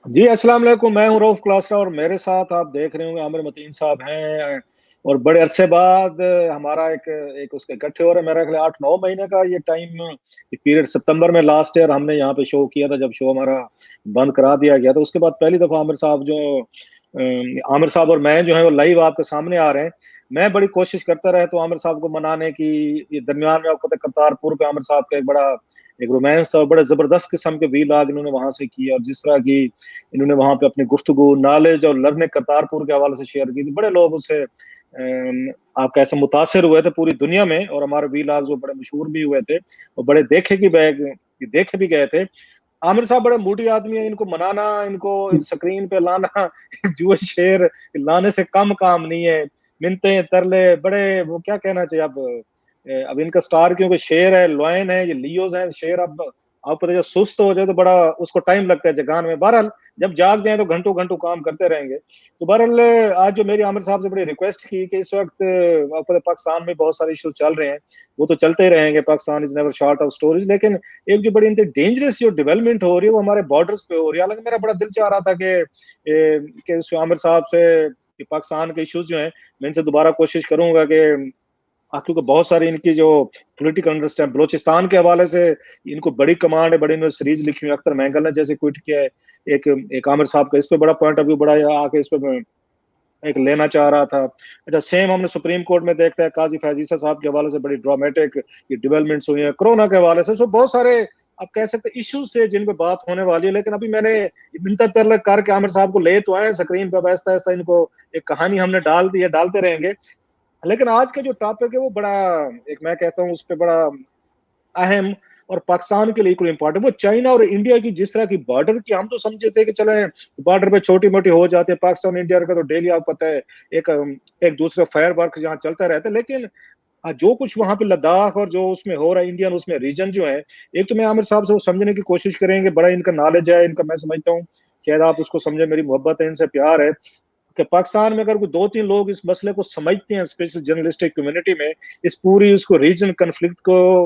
जी, अस्सलाम वालेकुम। मैं हूँ रऊफ़ क्लासा और मेरे साथ आप देख रहे होंगे आमिर मतीन साहब हैं। और बड़े अरसे बाद हमारा एक एक उसके इकट्ठे हो रहे हैं। मेरा ख्याल 8-9 महीने का ये टाइम पीरियड सितंबर में लास्ट ईयर हमने यहाँ पे शो किया था, जब शो हमारा बंद करा दिया गया था। उसके बाद पहली दफ़ा आमिर साहब और मैं जो है वो लाइव आपके सामने आ रहे हैं। मैं बड़ी कोशिश करता रहा तो आमिर साहब को मनाने की। ये दरमियान में आपको पता है करतारपुर पे आमिर साहब का एक रोमांस और बड़े ज़बरदस्त किस्म के व्लॉग इन्होंने वहाँ से किए, और जिस तरह की इन्होंने वहाँ पे अपनी गुफ्तगू, नॉलेज और लर्निंग करतारपुर के हवाले से शेयर की थी। बड़े लोग उससे आप कैसे मुतासिर हुए थे पूरी दुनिया में, और हमारे व्लॉग्स वो बड़े मशहूर भी हुए थे और बड़े देखे भी गए थे। आमिर साहब बड़े मूडी आदमी हैं, इनको मनाना, इनको स्क्रीन पे लाना जुए शेर लाने से कम काम नहीं है। मिन्नतें, तरले बड़े वो क्या कहना चाहिए अब इनका स्टार क्योंकि शेर है, लॉयन है, ये लियोज़ हैं, शेर अब आपको पता है जब सुस्त हो जाए तो बड़ा उसको टाइम लगता है जगाने में। बहरहाल जब जाग जाएँ तो घंटों-घंटों काम करते रहेंगे। तो बहरहाल आज जो मेरी आमिर साहब से बड़ी रिक्वेस्ट की कि इस वक़्त आपको पता है पाकिस्तान में बहुत सारे इश्यूज़ चल रहे हैं। वो तो चलते ही रहेंगे, Pakistan is never short of stories, लेकिन एक जो बड़ी इनकी डेंजरस जो डेवलपमेंट हो रही है वो हमारे बॉर्डर्स पे हो रही है। हालाँकि मेरा बड़ा दिल चाह रहा था कि उस आमिर साहब से कि पाकिस्तान के इश्यूज़ जो हैं, मैं इनसे दोबारा कोशिश करूँगा कि क्योंकि बहुत सारी इनकी जो पॉलिटिकल अंडरस्टैंड बलूचिस्तान के हवाले से इनको बड़ी कमांड है, बड़ी इन्होंने सीरीज़ लिखी हुई है। अख्तर मेंगल ने जैसे ट्वीट किया है, एक एक आमिर साहब का इस पे बड़ा पॉइंट ऑफ व्यू बड़ा आके इस पे मैं एक लेना चाह रहा था। अच्छा, सेम हमने सुप्रीम कोर्ट में देखते हैं, काज़ी फ़ैज़ ईसा साहब के हवाले से बड़ी ड्रामेटिक ये डेवलपमेंट्स हुई हैं, कोरोना के हवाले से। सो बहुत सारे आप कह सकते हैं इश्यूज़ थे जिन पे बात होने वाली है, लेकिन अभी मैंने मिन्नत-तरले करके आमिर साहब को ले तो आए हैं स्क्रीन पे, अब ऐसा-ऐसा इनको एक कहानी हमने डाल दी है, डालते रहेंगे। लेकिन आज का जो टॉपिक है वो बड़ा एक मैं कहता हूँ उस पे बड़ा अहम और पाकिस्तान के लिए इक्वली इम्पोर्टेंट, वो चाइना और इंडिया की जिस तरह की बॉर्डर की हम तो समझे थे कि चले बॉर्डर पे छोटी-मोटी हो जाते हैं, पाकिस्तान इंडिया का तो डेली आपको पता है एक एक दूसरे फायर वर्क जहाँ चलता रहता है। लेकिन जो कुछ वहाँ पे लद्दाख और जो उसमें हो रहा है इंडियन उसमें रीजन जो है, एक तो मैं आमिर साहब से वो समझने की कोशिश करेंगे, बड़ा इनका नॉलेज है, इनका मैं समझता हूँ, शायद आप उसको समझे, मेरी मोहब्बत है इनसे, प्यार है कि पाकिस्तान में अगर कोई 2-3 लोग इस मसले को समझते हैं, स्पेशल जर्नलिस्टिक कम्युनिटी में, इस पूरी उसको रीजन कॉन्फ्लिक्ट को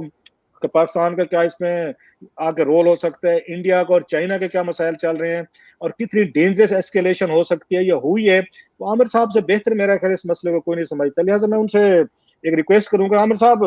कि पाकिस्तान का क्या इसमें आगे रोल हो सकता है, इंडिया का और चाइना के क्या मसाइल चल रहे हैं और कितनी डेंजरस एस्केलेशन हो सकती है या हुई है, तो आमिर साहब से बेहतर मेरा ख्याल इस मसले को कोई नहीं समझता। लिहाजा मैं उनसे एक रिक्वेस्ट करूंगा, आमिर साहब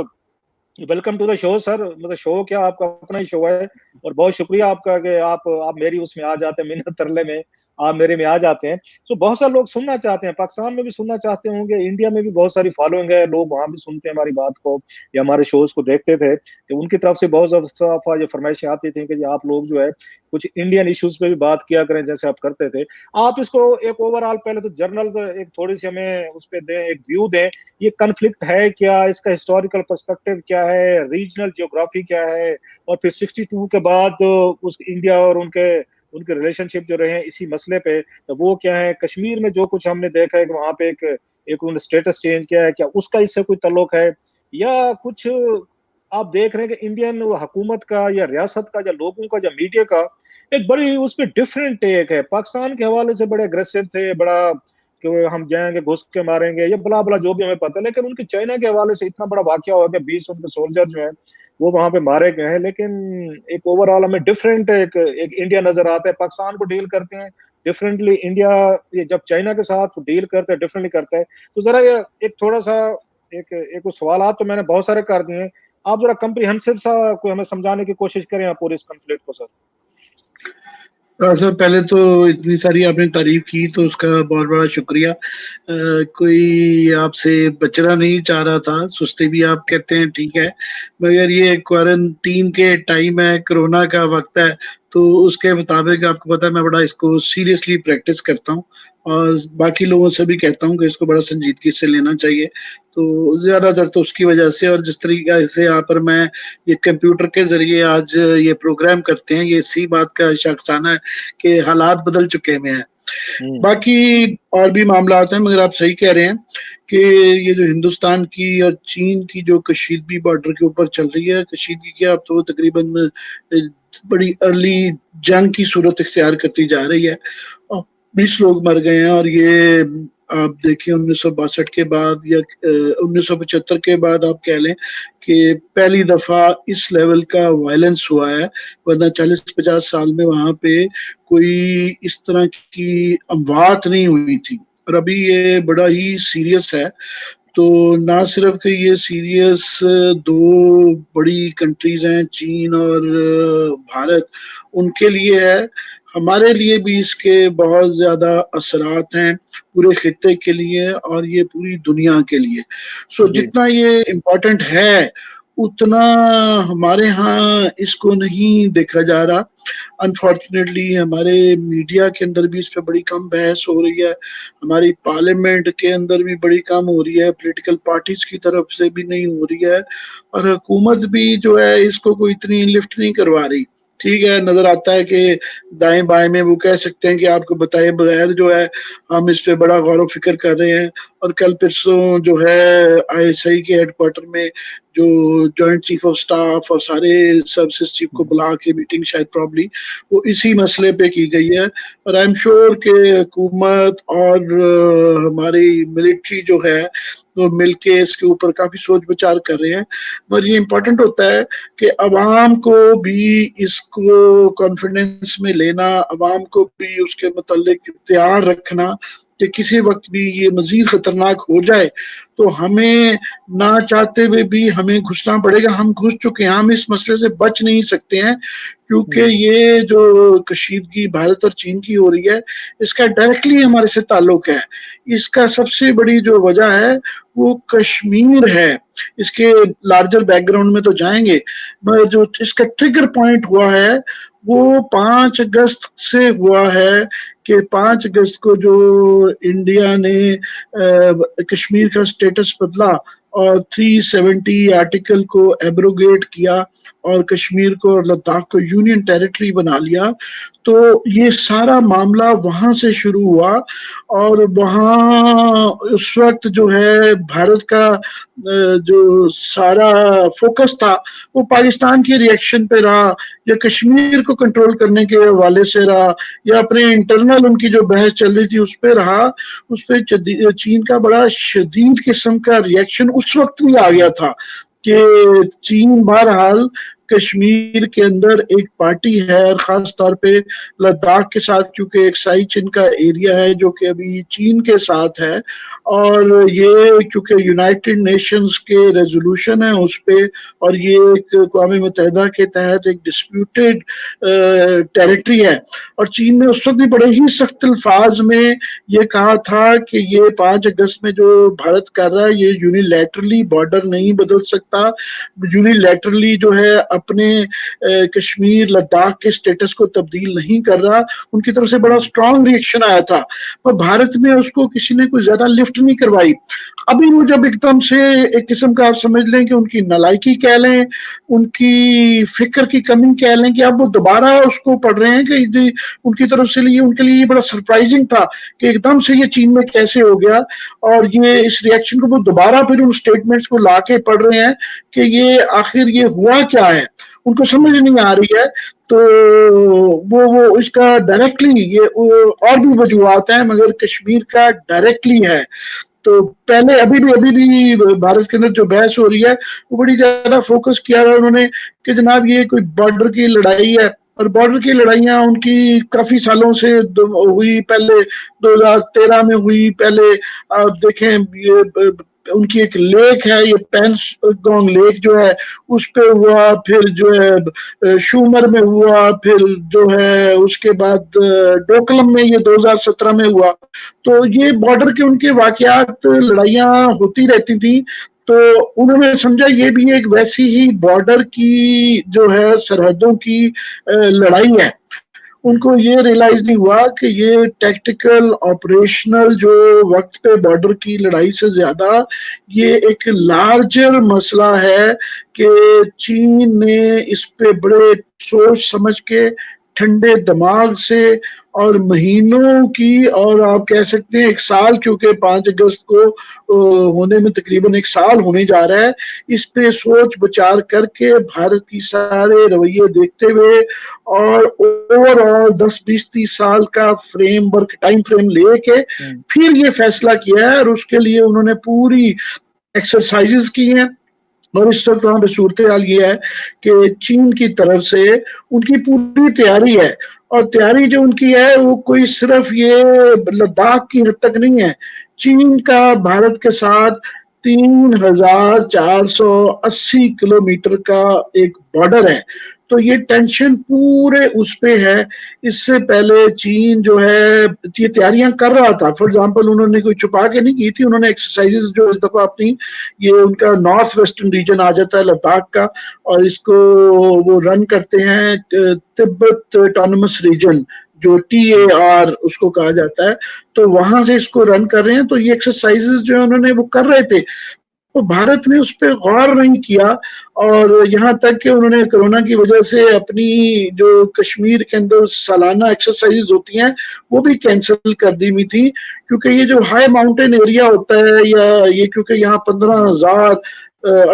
welcome to the show sir. मतलब शो क्या, आपका अपना ही शो है, और बहुत शुक्रिया आपका कि आप मेरी उसमें आ जाते हैं, मिन्नत तरले में आप मेरे में आ जाते हैं। तो बहुत सारे लोग सुनना चाहते हैं, पाकिस्तान में भी सुनना चाहते होंगे, इंडिया में भी बहुत सारी फॉलोइंग है, लोग वहां भी सुनते हैं हमारी बात को या हमारे शोज को देखते थे, तो उनकी तरफ से बहुत दफा ये फरमाइशें आती थी कि जी आप लोग जो है कुछ इंडियन इश्यूज पे भी बात किया करें जैसे आप करते थे। आप इसको एक ओवरऑल पहले तो जर्नल एक थोड़ी सी हमें उस पर दें, एक व्यू दें, ये कन्फ्लिक्ट है क्या, इसका हिस्टोरिकल पर्सपेक्टिव क्या है, रीजनल जियोग्राफी क्या है, और फिर 62 के बाद उस इंडिया और उनके उनके रिलेशनशिप जो रहे हैं इसी मसले पे, तो वो क्या है, कश्मीर में जो कुछ हमने देखा है कि वहां पे एक उन्होंने स्टेटस चेंज किया है, क्या उसका इससे कोई ताल्लुक है, या कुछ आप देख रहे हैं कि इंडियन हुकूमत का या रियासत का या लोगों का या मीडिया का एक बड़ी उस पर डिफरेंट टेक है। पाकिस्तान के हवाले से बड़े अग्रेसिव थे, बड़ा कि हम जाएंगे घुस के मारेंगे या बला बला जो भी हमें पता है, लेकिन उनकी चाइना के हवाले से इतना बड़ा वाकया हो गया, 20 उनके सोल्जर जो है वो वहां पे मारे गए हैं। लेकिन एक ओवरऑल हमें डिफरेंट एक इंडिया नजर आता है, पाकिस्तान को डील करते हैं डिफरेंटली, इंडिया ये जब चाइना के साथ डील करते हैं डिफरेंटली करता है। तो जरा ये एक थोड़ा सा एक एक सवाल तो मैंने बहुत सारे कर दिए हैं, आप जरा कंप्रीहेंसिव सा कोई हमें समझाने की कोशिश करें आप पूरे इस कॉन्फ्लिक्ट को सर। सर पहले तो इतनी सारी आपने तारीफ की तो उसका बहुत बड़ा शुक्रिया। कोई आपसे बचना नहीं चाह रहा था, सुस्ती भी आप कहते हैं ठीक है, मगर ये क्वारंटीन के टाइम है, कोरोना का वक्त है, तो उसके मुताबिक आपको पता है मैं बड़ा इसको सीरियसली प्रैक्टिस करता हूँ और बाकी लोगों से भी कहता हूँ कि इसको बड़ा संजीदगी से लेना चाहिए। तो ज़्यादातर तो उसकी वजह से, और जिस तरीके से यहाँ पर मैं ये कंप्यूटर के ज़रिए आज ये प्रोग्राम करते हैं, ये इसी बात का शख्साना है कि हालात बदल चुके हुए हैं। बाकी और भी मामला हैं, मगर आप सही कह रहे हैं कि ये जो हिंदुस्तान की और चीन की जो कशीदगी बॉर्डर के ऊपर चल रही है, कशीदगी क्या, अब तो तकरीबन बड़ी अर्ली जंग की सूरत इख्तियार करती जा रही है और 20 लोग मर गए हैं, और ये آپ دیکھیں 1962 کے بعد یا 1975 کے بعد آپ کہہ لیں کہ پہلی دفعہ اس لیول کا وائلنس ہوا ہے، ورنہ 40-50 سال میں وہاں پہ کوئی اس طرح کی اموات نہیں ہوئی تھی، اور ابھی یہ بڑا ہی سیریس ہے۔ تو نہ صرف کہ یہ سیریس دو بڑی کنٹریز ہیں چین اور بھارت، ان کے لیے ہے، ہمارے لیے بھی اس کے بہت زیادہ اثرات ہیں پورے خطے کے لیے اور یہ پوری دنیا کے لیے۔ سو جی جتنا یہ امپورٹنٹ ہے اتنا ہمارے ہاں اس کو نہیں دیکھا جا رہا۔ انفارچونیٹلی ہمارے میڈیا کے اندر بھی اس پہ بڑی کم بحث ہو رہی ہے، ہماری پارلیمنٹ کے اندر بھی بڑی کم ہو رہی ہے، پولیٹیکل پارٹیز کی طرف سے بھی نہیں ہو رہی ہے، اور حکومت بھی جو ہے اس کو کوئی اتنی لفٹ نہیں کروا رہی۔ ٹھیک ہے، نظر آتا ہے کہ دائیں بائیں میں وہ کہہ سکتے ہیں کہ آپ کو بتائے بغیر جو ہے ہم اس پہ بڑا غور و فکر کر رہے ہیں، اور کل پرسوں جو ہے ISI کے ہیڈ کوارٹر میں جو جوائنٹ چیف آف سٹاف اور سارے سروسز چیف کو بلا کے میٹنگ شاید پرابلی وہ اسی مسئلے پہ کی گئی ہے، اور آئی ایم شیور کہ حکومت اور ہماری ملٹری جو ہے وہ مل کے اس کے اوپر کافی سوچ بچار کر رہے ہیں۔ مگر یہ امپورٹنٹ ہوتا ہے کہ عوام کو بھی اس کو کانفیڈنس میں لینا، عوام کو بھی اس کے متعلق تیار رکھنا کہ کسی وقت بھی یہ مزید خطرناک ہو جائے تو ہمیں نہ چاہتے ہوئے بھی ہمیں گھسنا پڑے گا۔ ہم گھس چکے ہیں، ہم اس مسئلے سے بچ نہیں سکتے ہیں، کیونکہ یہ جو کشیدگی بھارت اور چین کی ہو رہی ہے اس کا ڈائریکٹلی ہمارے سے تعلق ہے۔ اس کا سب سے بڑی جو وجہ ہے وہ کشمیر ہے۔ اس کے لارجر بیک گراؤنڈ میں تو جائیں گے، مگر جو اس کا ٹریگر پوائنٹ ہوا ہے وہ 5 اگست سے ہوا ہے کہ 5 اگست کو جو انڈیا نے کشمیر کا سٹیٹس بدلا اور 370 آرٹیکل کو ایبروگیٹ کیا اور کشمیر کو اور لداخ کو یونین ٹیریٹری بنا لیا، تو یہ سارا معاملہ وہاں سے شروع ہوا، اور وہاں اس وقت جو ہے بھارت کا جو سارا فوکس تھا وہ پاکستان کی ریئیکشن پہ رہا، یا کشمیر کو کنٹرول کرنے کے حوالے سے رہا، یا اپنے انٹرنل ان کی جو بحث چل رہی تھی اس پہ رہا۔ اس پہ چین کا بڑا شدید قسم کا ریئیکشن اس وقت بھی آ گیا تھا کہ چین بہرحال کشمیر کے اندر ایک پارٹی ہے، اور خاص طور پہ لداخ کے ساتھ، کیونکہ ایک سائی چین کا ایریا ہے جو کہ ابھی چین کے ساتھ ہے، اور یہ کیونکہ یونائٹڈ نیشنز کے ریزولوشن ہے اس پہ، اور یہ ایک اقوام متحدہ کے تحت ایک ڈسپیوٹیڈ ٹیریٹری ہے، اور چین نے اس وقت بھی بڑے ہی سخت الفاظ میں یہ کہا تھا کہ یہ 5 اگست میں جو بھارت کر رہا ہے یہ یونیلیٹرلی بارڈر نہیں بدل سکتا، یونیلیٹرلی جو ہے اپنے کشمیر لداخ کے سٹیٹس کو تبدیل نہیں کر رہا۔ ان کی طرف سے بڑا سٹرونگ ریئیکشن آیا تھا، پر بھارت میں اس کو کسی نے کوئی زیادہ لفٹ نہیں کروائی۔ ابھی وہ جب ایک دم سے ایک قسم کا آپ سمجھ لیں کہ ان کی نالائکی کہہ لیں، ان کی فکر کی کمی کہہ لیں، کہ اب وہ دوبارہ اس کو پڑھ رہے ہیں کہ ان کی طرف سے ان کے لیے یہ بڑا سرپرائزنگ تھا کہ ایک دم سے یہ چین میں کیسے ہو گیا، اور یہ اس ریئیکشن کو وہ دوبارہ پھر ان سٹیٹمنٹس کو لا کے پڑھ رہے ہیں کہ یہ آخر یہ ہوا کیا ہے، ان کو سمجھ نہیں آ رہی ہے۔ تو وہ اس کا ڈائریکٹلی یہ اور بھی وجوہات ہیں مگر کشمیر کا ڈائریکٹلی ہے۔ تو پہلے ابھی بھی بھارت کے اندر جو بحث ہو رہی ہے وہ بڑی زیادہ فوکس کیا ہے انہوں نے کہ جناب یہ کوئی بارڈر کی لڑائی ہے، اور بارڈر کی لڑائیاں ان کی کافی سالوں سے ہوئی، پہلے 2013 میں ہوئی، پہلے آپ دیکھیں یہ ان کی ایک لیک ہے، یہ پینس گونگ لیک جو ہے اس پہ ہوا، پھر جو ہے شومر میں ہوا، پھر جو ہے اس کے بعد ڈوکلم میں یہ 2017 میں ہوا۔ تو یہ بارڈر کے ان کے واقعات لڑائیاں ہوتی رہتی تھیں، تو انہوں نے سمجھا یہ بھی ایک ویسی ہی بارڈر کی جو ہے سرحدوں کی لڑائی ہے۔ ان کو یہ ریلائز نہیں ہوا کہ یہ ٹیکٹیکل آپریشنل جو وقت پہ بارڈر کی لڑائی سے زیادہ یہ ایک لارجر مسئلہ ہے کہ چین نے اس پہ بڑے سوچ سمجھ کے ٹھنڈے دماغ سے اور مہینوں کی اور آپ کہہ سکتے ہیں 1 سال، کیونکہ 5 اگست کو ہونے میں تقریباً 1 سال ہونے جا رہا ہے، اس پہ سوچ بچار کر کے بھارت کی سارے رویے دیکھتے ہوئے اور اوور آل 10-20-30 سال کا فریم ورک ٹائم فریم لے کے پھر یہ فیصلہ کیا ہے، اور اس کے لیے انہوں نے پوری ایکسرسائزز کی ہیں. اور اس وقت وہاں پہ صورتحال یہ ہے کہ چین کی طرف سے ان کی پوری تیاری ہے، اور تیاری جو ان کی ہے وہ کوئی صرف یہ لداخ کی حد تک نہیں ہے. چین کا بھارت کے ساتھ 3480 کلومیٹر کا ایک بارڈر ہے، تو یہ ٹینشن پورے اس پہ ہے. اس سے پہلے چین جو ہے یہ تیاریاں کر رہا تھا. فار ایگزامپل انہوں نے کوئی چھپا کے نہیں کی تھی، انہوں نے ایکسرسائزز جو اس دفعہ اپنی، یہ ان کا نارتھ ویسٹرن ریجن آ جاتا ہے لداخ کا، اور اس کو وہ رن کرتے ہیں تبت آٹونومس ریجن، جو TAR اس کو کہا جاتا ہے، تو وہاں سے اس کو رن کر رہے ہیں. تو یہ ایکسرسائزز جو انہوں نے وہ کر رہے تھے، تو بھارت نے اس پہ غور نہیں کیا، اور یہاں تک کہ انہوں نے کورونا کی وجہ سے اپنی جو کشمیر کے اندر سالانہ ایکسرسائز ہوتی ہیں وہ بھی کینسل کر دی ہوئی تھی، کیونکہ یہ جو ہائی ماؤنٹین ایریا ہوتا ہے، یا یہ کیونکہ یہاں 15,000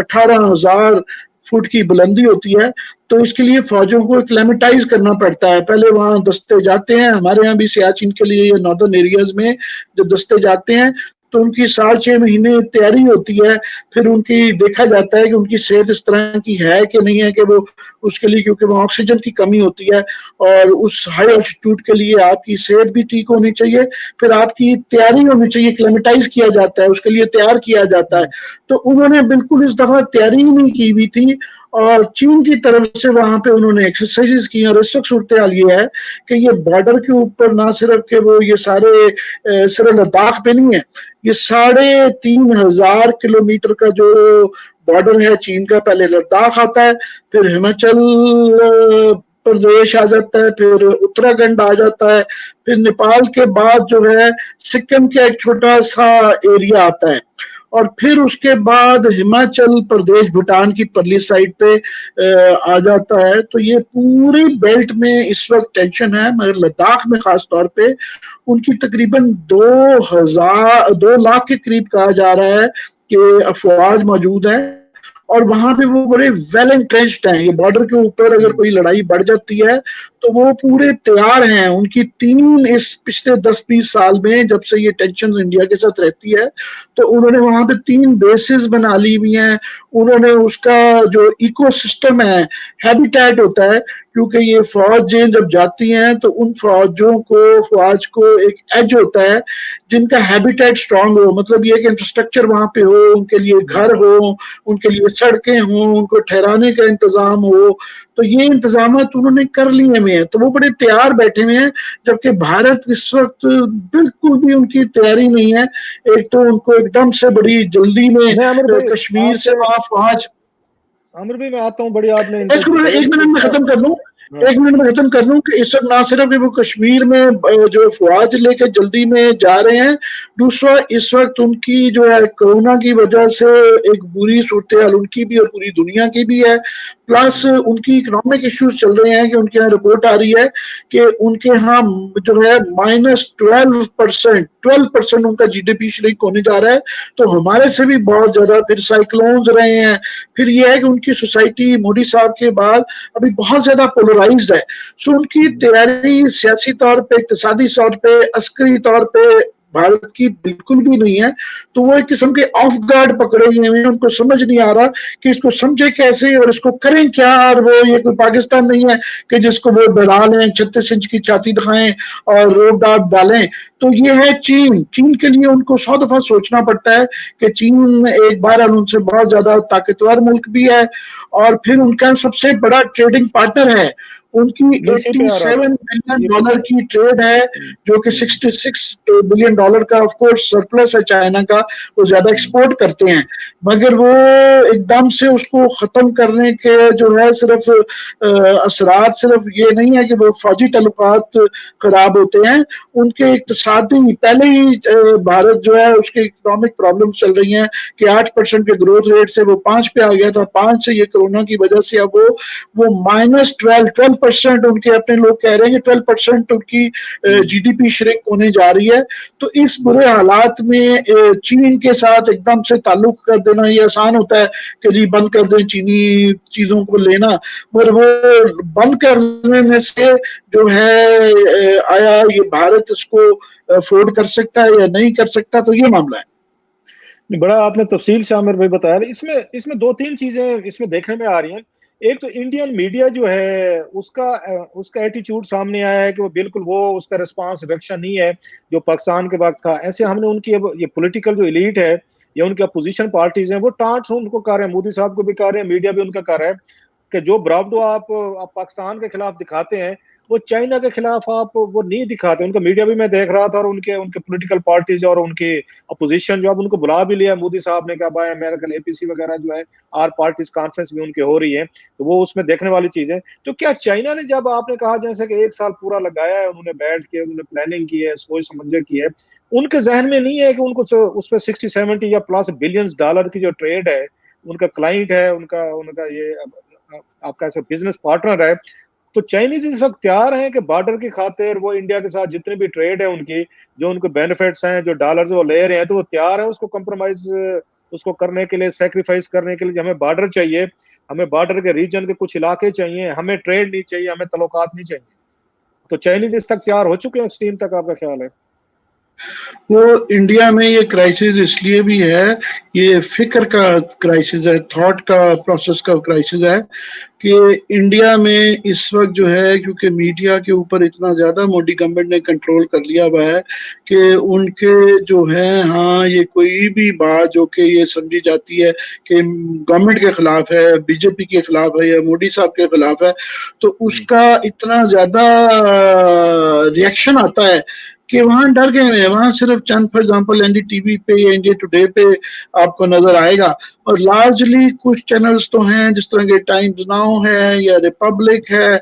18,000 فٹ کی بلندی ہوتی ہے، تو اس کے لیے فوجوں کو ایکلیمیٹائز کرنا پڑتا ہے. پہلے وہاں دستے جاتے ہیں، ہمارے یہاں بھی سیاچن کے لیے یا ناردرن ایریاز میں جب دستے جاتے ہیں تو ان کی 6.5 مہینے تیاری ہوتی ہے. پھر ان کی دیکھا جاتا ہے کہ ان کی صحت اس طرح کی ہے کہ نہیں ہے، کہ وہ اس کے لیے، کیونکہ وہاں آکسیجن کی کمی ہوتی ہے، اور اس ہائی الٹیٹیوڈ کے لیے آپ کی صحت بھی ٹھیک ہونی چاہیے، پھر آپ کی تیاری ہونی چاہیے، ایکلیمیٹائز کیا جاتا ہے، اس کے لیے تیار کیا جاتا ہے. تو انہوں نے بالکل اس دفعہ تیاری نہیں کی ہوئی تھی، اور چین کی طرف سے وہاں پہ انہوں نے ایکسرسائز کی. اور اس وقت صورتحال یہ ہے کہ یہ بارڈر کے اوپر نہ صرف کہ وہ یہ سارے صرف لداخ پہ نہیں ہے، یہ 3,500 کلومیٹر کا جو بارڈر ہے چین کا، پہلے لداخ آتا ہے، پھر ہماچل پردیش آ جاتا ہے، پھر اتراکھنڈ آ جاتا ہے، پھر نیپال کے بعد جو ہے سکم کا ایک چھوٹا سا ایریا آتا ہے، اور پھر اس کے بعد ہماچل پردیش بھوٹان کی پرلی سائڈ پہ آ جاتا ہے. تو یہ پوری بیلٹ میں اس وقت ٹینشن ہے، مگر لداخ میں خاص طور پہ ان کی تقریباً 2 لاکھ کے قریب کہا جا رہا ہے کہ افواج موجود ہیں، اور وہاں پہ وہ بڑے ویل انٹرینچڈ ہیں. یہ بارڈر کے اوپر اگر کوئی لڑائی بڑھ جاتی ہے تو وہ پورے تیار ہیں. ان کی 3 اس پچھلے 10-20 سال میں جب سے یہ ٹینشن انڈیا کے ساتھ رہتی ہے، تو انہوں نے وہاں پہ 3 بیسز بنا لی ہوئی ہیں. انہوں نے اس کا جو ایکو سسٹم ہے، ہیبیٹیٹ ہوتا ہے، کیونکہ یہ فوجیں جب جاتی ہیں تو ان فوج کو ایک ایج ہوتا ہے جن کا ہیبیٹیٹ سٹرونگ ہو، مطلب یہ کہ انفراسٹرکچر وہاں پہ ہو، ان کے لیے گھر ہو، ان کے لیے سڑکیں ہوں، ان کو ٹھہرانے کا انتظام ہو. تو یہ انتظامات انہوں نے کر لیے ہوئے ہیں، تو وہ بڑے تیار بیٹھے ہوئے ہیں. جبکہ بھارت اس وقت بالکل بھی ان کی تیاری نہیں ہے. ایک تو ان کو ایک دم سے بڑی جلدی میں کشمیر سے وہاں فوج. عامر بھائی میں آتا ہوں، بڑی آپ نے ایک منٹ میں ختم کر لوں. کہ اس وقت نہ صرف وہ کشمیر میں جو فوج لے کے جلدی میں جا رہے ہیں، دوسرا اس وقت ان کی جو ہے کورونا کی وجہ سے ایک بری صورتحال ان کی بھی اور پوری دنیا کی بھی ہے. پلس ان کی اکنامک ایشوز چل رہے ہیں کہ ان کے یہاں رپورٹ آ رہی ہے کہ ان کے ہاں جو ہے -12% ان کا GDP شرنک ہونے جا رہا ہے. تو ہمارے سے بھی بہت زیادہ. پھر سائیکلونز رہے ہیں، پھر یہ ہے کہ ان کی سوسائٹی مودی صاحب کے بعد ابھی بہت زیادہ پولرائزڈ ہے. سو ان کی تیاری سیاسی طور پہ، اقتصادی طور پہ، عسکری طور پہ بھارت کی بالکل بھی نہیں ہے. تو وہ ایک قسم کے آف گارڈ پکڑے ہوئے ہیں، ان کو سمجھ نہیں آ رہا کہ اس کو سمجھے کیسے اور اس کو کریں کیا. اور وہ یہ کوئی پاکستان نہیں ہے کہ جس کو وہ ڈرا لیں، 36 انچ کی چھاتی دکھائیں اور روڈ ڈالیں. تو یہ ہے چین کے لیے ان کو 100 دفعہ سوچنا پڑتا ہے کہ چین ایک بار ان سے بہت زیادہ طاقتور ملک بھی ہے، اور پھر ان کا سب سے بڑا ٹریڈنگ پارٹنر ہے. ان کی $87 بلین کی ٹریڈ ہے، جو کہ $66 بلین کا آف کورس سرپلس ہے چائنا کا. وہ زیادہ ایکسپورٹ کرتے ہیں، مگر وہ ایک دم سے اس کو ختم کرنے کے جو ہے صرف اثرات صرف یہ نہیں ہے کہ وہ فوجی تعلقات خراب ہوتے ہیں. ان کے اقتصادی پہلے ہی بھارت جو ہے اس کے اکنامک پرابلمز چل رہی ہیں کہ 8% کے گروتھ ریٹ سے وہ 5 پہ آ گیا تھا. 5 سے یہ کورونا کی وجہ سے اب وہ -12 12% उनके अपने लोग कह रहे हैं कि 12% उनकी GDP श्रिंक होने जा रही है। तो इस बुरे हालात में चीन के साथ एकदम से ताल्लुक कर देना ये आसान होता है कि जी बंद कर दें चीनी चीजों को लेना, मगर वो बंद करने में से जो है आया ये भारत इसको अफोर्ड कर सकता है या नहीं कर सकता, तो ये मामला है। बड़ा आपने तफसील से आमिर भाई बताया। इसमें इसमें दो तीन चीजें इसमें देखने में आ रही हैं। एक तो इंडियन मीडिया जो है उसका एटीट्यूड सामने आया है कि वो बिल्कुल वो उसका रिस्पांस रिएक्शन नहीं है जो पाकिस्तान के वक्त था। ऐसे हमने उनकी ये पॉलिटिकल जो एलीट है या उनकी अपोजिशन पार्टीज हैं वो टाँट उनको कर रहे हैं, मोदी साहब को भी कर रहे हैं, मीडिया भी उनका कर रहा है कि जो ब्रावडो आप पाकिस्तान के खिलाफ दिखाते हैं वो चाइना के खिलाफ आप वो नहीं दिखाते। उनका मीडिया भी मैं देख रहा था और उनके उनके पॉलिटिकल पार्टीज और उनकी अपोजिशन जो अब उनको बुला भी लिया मोदी साहब ने, कहा भाई अमेरिकन APC वगैरह जो है आर पार्टीज कॉन्फ्रेंस भी उनकी हो रही है, तो वो उसमें देखने वाली चीज है। तो क्या चाइना ने, जब आपने कहा जैसे कि 1 साल पूरा लगाया है उन्होंने बैठ के उन्होंने प्लानिंग की है, सोच समझ की है, उनके जहन में नहीं है कि उनको उसमें 60-70 या प्लस बिलियंस डॉलर की जो ट्रेड है, उनका क्लाइंट है, उनका उनका ये आपका ऐसा बिजनेस पार्टनर है, तो चाइनीज इस वक्त तैयार हैं कि बॉर्डर की खातिर वो इंडिया के साथ जितने भी ट्रेड है उनकी जो उनको बेनिफिट्स हैं जो डॉलर्स वो ले रहे हैं, तो वो तैयार है उसको कंप्रोमाइज उसको करने के लिए, सेक्रीफाइस करने के लिए। हमें बॉर्डर चाहिए, हमें बॉर्डर के रीजन के कुछ इलाके चाहिए, हमें ट्रेड नहीं चाहिए, हमें तल्लुकात नहीं चाहिए। तो चाइनीज इस तक तैयार हो चुके हैं एक्सट्रीम तक, आपका ख्याल है? वो इंडिया में ये क्राइसिस इसलिए भी है, ये फिक्र का क्राइसिस है, थॉट का प्रोसेस का क्राइसिस है कि इंडिया में इस वक्त जो है क्योंकि मीडिया के ऊपर इतना ज्यादा मोदी गवर्नमेंट ने कंट्रोल कर लिया हुआ है कि उनके जो है, हाँ ये कोई भी बात जो कि ये समझी जाती है कि गवर्नमेंट के खिलाफ है, बीजेपी के खिलाफ है या मोदी साहब के खिलाफ है, तो उसका इतना ज्यादा रिएक्शन आता है कि वहां डर गए हैं। वहां सिर्फ चंद, फॉर एग्जांपल NDTV पे या इंडिया टुडे पे आपको नजर आएगा, और लार्जली कुछ चैनल्स तो हैं जिस तरह के टाइम्स नाउ है या रिपब्लिक है,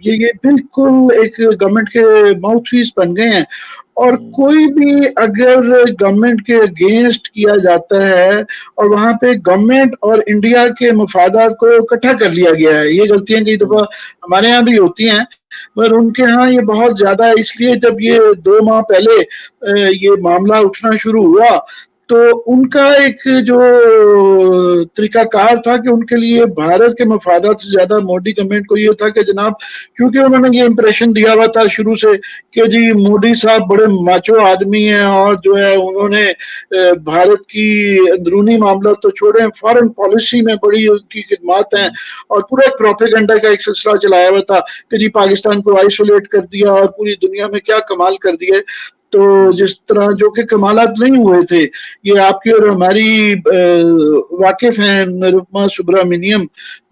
ये बिल्कुल एक गवर्नमेंट के माउथपीस बन गए हैं। और कोई भी अगर गवर्नमेंट के अगेंस्ट किया जाता है और वहां पे गवर्नमेंट और इंडिया के मफादात को इकट्ठा कर लिया गया है, ये गलतियां कई दफा हमारे यहाँ भी होती हैं, पर उनके यहाँ ये बहुत ज्यादा है। इसलिए जब ये 2 माह पहले ये मामला उठना शुरू हुआ तो उनका एक जो तरीकाकार था कि उनके लिए भारत के मफादात से ज्यादा मोदी गवर्नमेंट को ये था कि जनाब, क्योंकि उन्होंने ये इंप्रेशन दिया हुआ था शुरू से कि जी मोदी साहब बड़े माचो आदमी हैं और जो है उन्होंने भारत की अंदरूनी मामला तो छोड़े, फॉरेन पॉलिसी में बड़ी उनकी खिदमत हैं, और पूरा एक प्रोपेगेंडा का एक सिलसिला चलाया हुआ था कि जी पाकिस्तान को आइसोलेट कर दिया और पूरी दुनिया में क्या कमाल कर दिए। तो जिस तरह जो कि कमालात नहीं हुए थे, ये आपकी और हमारी वाकिफ हैं निरुपमा सुब्रमण्यम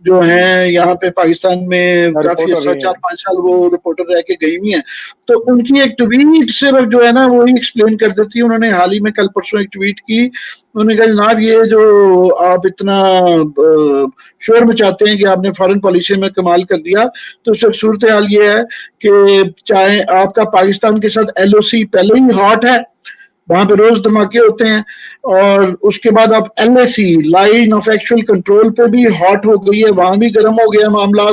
जो हैं यहाँ पे पाकिस्तान में काफी अच्छा 4-5 साल वो रिपोर्टर रह के गई हुई हैं। तो उनकी एक ट्वीट सिर्फ जो है ना वो ही एक्सप्लेन कर देती है। उन्होंने हाल ही में कल परसों एक ट्वीट की, उन्होंने कहा जनाब ये जो आप इतना शोर मचाते हैं कि आपने फॉरेन पॉलिसी में कमाल कर दिया, तो सिर्फ सूरत हाल ये है कि चाहे आपका पाकिस्तान के साथ LOC पहले ही हॉट है, वहां पे रोज धमाके होते हैं, और उसके बाद आप LAC line of actual control पे भी हॉट हो गई है, वहां भी गर्म हो गया मामला।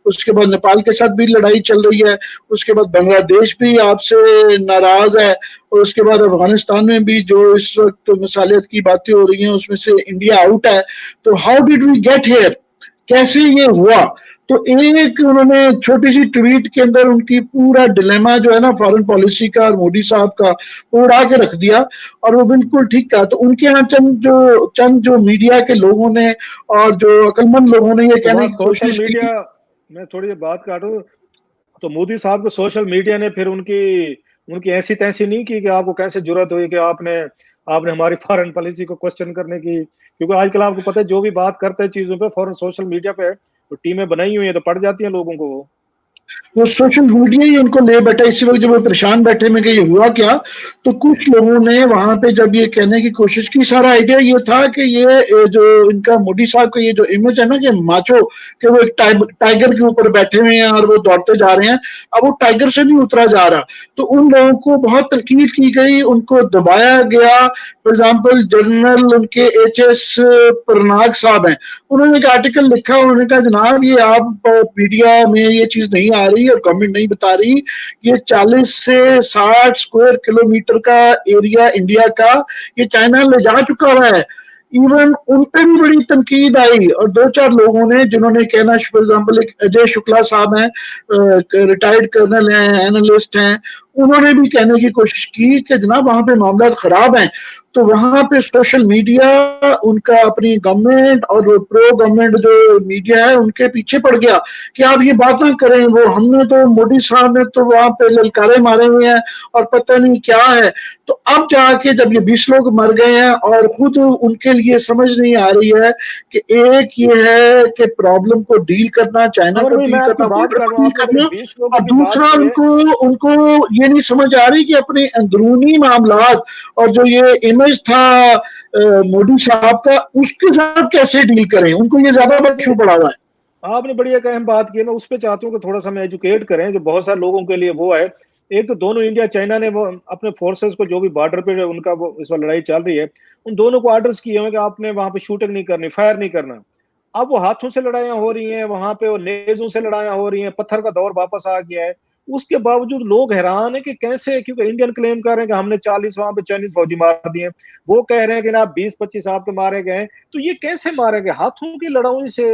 उसके बाद नेपाल के साथ भी लड़ाई चल रही है, उसके बाद बांग्लादेश भी आपसे नाराज है, और उसके बाद अफगानिस्तान में भी जो इस वक्त मिसालियत की बातें हो रही हैं उसमें से इंडिया आउट है। तो how did we get here, कैसे ये हुआ? तो एक उन्होंने छोटी सी ट्वीट के अंदर उनकी पूरा डिलेमा जो है ना फॉरेन पॉलिसी का और मोदी साहब का वो उड़ा के रख दिया, और वो बिल्कुल ठीक कहा। तो उनके यहाँ चंद जो मीडिया के लोगों ने और जो अक्लमंद लोगों ने ये कहने की कोशिश की, मैं थोड़ी बात काटूं तो मोदी साहब को सोशल मीडिया ने फिर उनकी ऐसी तैसी नहीं की कि आपको कैसे जरूरत हुई कि आपने हमारी फॉरेन पॉलिसी को क्वेश्चन करने की, क्योंकि आजकल आपको पता है जो भी बात करते हैं चीजों पे फॉरेन सोशल मीडिया पे तो टीमें बनाई हुई है तो पड़ जाती हैं लोगों को। वो सोशल मीडिया ही उनको ले बैठा। इसी वक्त जब वो परेशान बैठे में कि ये हुआ क्या, तो कुछ लोगों ने वहां पे जब ये कहने की कोशिश की, सारा आइडिया ये था कि ये जो इनका मोदी साहब का ये जो इमेज है ना कि माचो, कि वो एक टाइगर के ऊपर बैठे हुए हैं और वो दौड़ते जा रहे हैं, अब वो टाइगर से नहीं उतरा जा रहा। तो उन लोगों को बहुत तनकीद की गई, उनको दबाया गया। फॉर एग्जाम्पल जनरल उनके HS परनाग साहब हैं, انہوں نے ایک آرٹیکل لکھا, انہوں نے کہا جناب یہ آپ میڈیا میں یہ چیز نہیں آ رہی اور گورنمنٹ نہیں بتا رہی, یہ 40 سے 60 اسکوائر کلومیٹر کا ایریا انڈیا کا یہ چائنا لے جا چکا ہوا ہے. ایون ان پہ بھی بڑی تنقید آئی, اور 2-4 لوگوں نے جنہوں نے کہنا, فار ایگزامپل ایک اجے شکلا صاحب ہیں, ریٹائرڈ کرنل ہیں, اینالسٹ ہیں, انہوں نے بھی کہنے کی کوشش کی کہ جناب وہاں پہ معاملات خراب ہیں. تو وہاں پہ سوشل میڈیا ان کا اپنی گورنمنٹ اور پرو گورنمنٹ جو میڈیا ہے ان کے پیچھے پڑ گیا کہ آپ یہ بات نہ کریں, وہ ہم نے تو مودی صاحب نے تو وہاں پہ للکارے مارے ہوئے ہیں اور پتہ نہیں کیا ہے. تو اب جا کے جب یہ 20 لوگ مر گئے ہیں اور خود ان کے لیے سمجھ نہیں آ رہی ہے کہ ایک یہ ہے کہ پرابلم کو ڈیل کرنا, چائنا عمر کو بھائی ڈیل میں آپ کی کرنا, بات بارڈر کر کو رہا ہوں, ڈیل آپ نے ابھی کرنا, 20 لوگوں اور کی بات دوسرا کی ہے. ان کو یہ نہیں سمجھ آ رہی کہ اپنے اندرونی معاملات اور جو یہ امیج تھا مودی صاحب کا اس کے ساتھ کیسے ڈیل کریں. ان کو یہ زیادہ ایشو پڑا ہوا ہے. آپ نے بڑی ایک اہم بات کی ہے, میں اس پہ چاہتا ہوں کہ تھوڑا سا میں ایجوکیٹ کریں جو بہت سارے لوگوں کے لیے وہ ہے. ایک تو دونوں انڈیا چائنا نے وہ اپنے فورسز کو جو بھی بارڈر پہ ان کا وہ اس وقت لڑائی چل رہی ہے, ان دونوں کو آرڈرز کیے ہیں کہ آپ نے وہاں پہ شوٹنگ نہیں کرنی, فائر نہیں کرنا. اب وہ ہاتھوں سے لڑائیاں ہو رہی ہیں, وہاں پہ وہ نیزوں سے لڑائیاں ہو رہی ہیں, پتھر کا دور واپس آ گیا ہے. اس کے باوجود لوگ حیران ہیں کہ کیسے, کیونکہ انڈین کلیم کر رہے ہیں کہ ہم نے 40 وہاں پہ چائنیز فوجی مار دیے, وہ کہہ رہے ہیں کہ نا 20-25 آپ کے مارے گئے. تو یہ کیسے مارے گئے ہاتھوں کی لڑائی سے,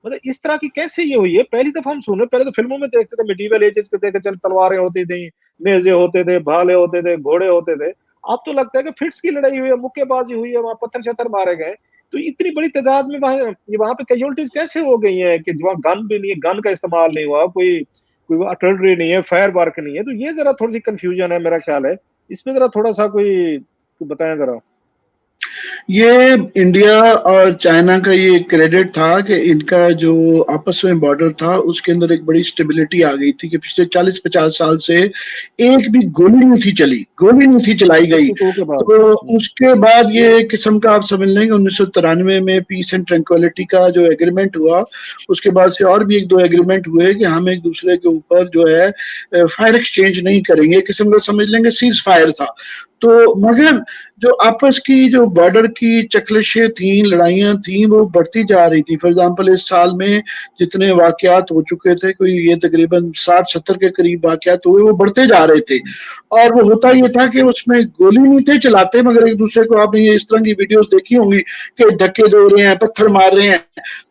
مطلب اس طرح کی کیسے یہ ہوئی ہے؟ پہلی دفعہ ہم سن رہے, پہلے تو فلموں میں دیکھتے تھے, میڈیول ایجز کے دیکھتے چل تلواریں ہوتی تھیں, نیزے ہوتے تھے, بھالے ہوتے تھے, گھوڑے ہوتے تھے. اب تو لگتا ہے کہ فٹس کی لڑائی ہوئی ہے, مکے بازی ہوئی ہے, وہاں پتھر شتر مارے گئے. تو اتنی بڑی تعداد میں وہاں پہ کیجولٹیز کیسے ہو گئی ہیں کہ وہاں گن بھی نہیں ہے, گن کا استعمال نہیں ہوا, کوئی آرٹلری نہیں ہے, فائر ورک نہیں ہے. تو یہ ذرا تھوڑی سی کنفیوژن ہے میرا خیال ہے, اس پہ ذرا تھوڑا سا کوئی بتائیں ذرا. یہ انڈیا اور چائنا کا یہ کریڈٹ تھا کہ ان کا جو آپس میں بارڈر تھا اس کے اندر ایک بڑی سٹیبلٹی آ گئی تھی کہ پچھلے 40-50 سال سے ایک بھی گولی نہیں تھی چلی, گولی نہیں تھی چلائی گئی. 62 کے بعد. تو اس کے بعد یہ قسم کا آپ سمجھ لیں کہ 1993 میں پیس اینڈ ٹرینکولیٹی کا جو ایگریمنٹ ہوا, اس کے بعد سے اور بھی 1-2 ایگریمنٹ ہوئے کہ ہم ایک دوسرے کے اوپر جو ہے فائر ایکسچینج نہیں کریں گے, قسم کا سمجھ لیں گے سیز فائر تھا. تو مگر جو آپس کی جو بارڈر کی چکلشیں تھیں, لڑائیاں تھیں, وہ بڑھتی جا رہی تھی. فار ایگزامپل اس سال میں جتنے واقعات ہو چکے تھے, کوئی یہ تقریباً 60-70 کے قریب واقعات ہوئے, وہ بڑھتے جا رہے تھے. اور وہ ہوتا یہ تھا کہ اس میں گولی نہیں تھے چلاتے, مگر ایک دوسرے کو, آپ نے یہ اس طرح کی ویڈیوز دیکھی ہوں گی کہ دھکے دے رہے ہیں, پتھر مار رہے ہیں.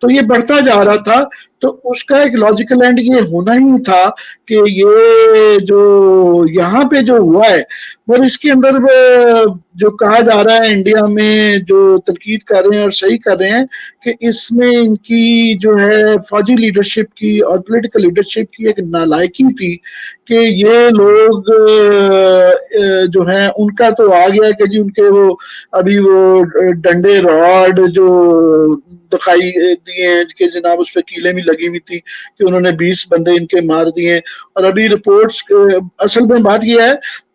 تو یہ بڑھتا جا رہا تھا. تو اس کا ایک لاجیکل اینڈ یہ ہونا ہی تھا کہ یہ جو یہاں پہ جو ہوا ہے, اور اس کے اندر جو کہا جا رہا ہے انڈیا میں جو تنقید کر رہے ہیں اور صحیح کر رہے ہیں کہ اس میں ان کی جو ہے فوجی لیڈرشپ کی اور پولیٹیکل لیڈرشپ کی ایک نالائکی تھی کہ یہ لوگ جو ہیں ان کا تو آ گیا کہ جی ان کے وہ ابھی وہ ڈنڈے راڈ جو دکھائی دیے ہیں کہ جناب اس پہ کیلیں بھی لگی ہوئی تھی کہ انہوں نے 20 بندے ان کے مار دیے. اور ابھی رپورٹس اصل میں بات یہ ہے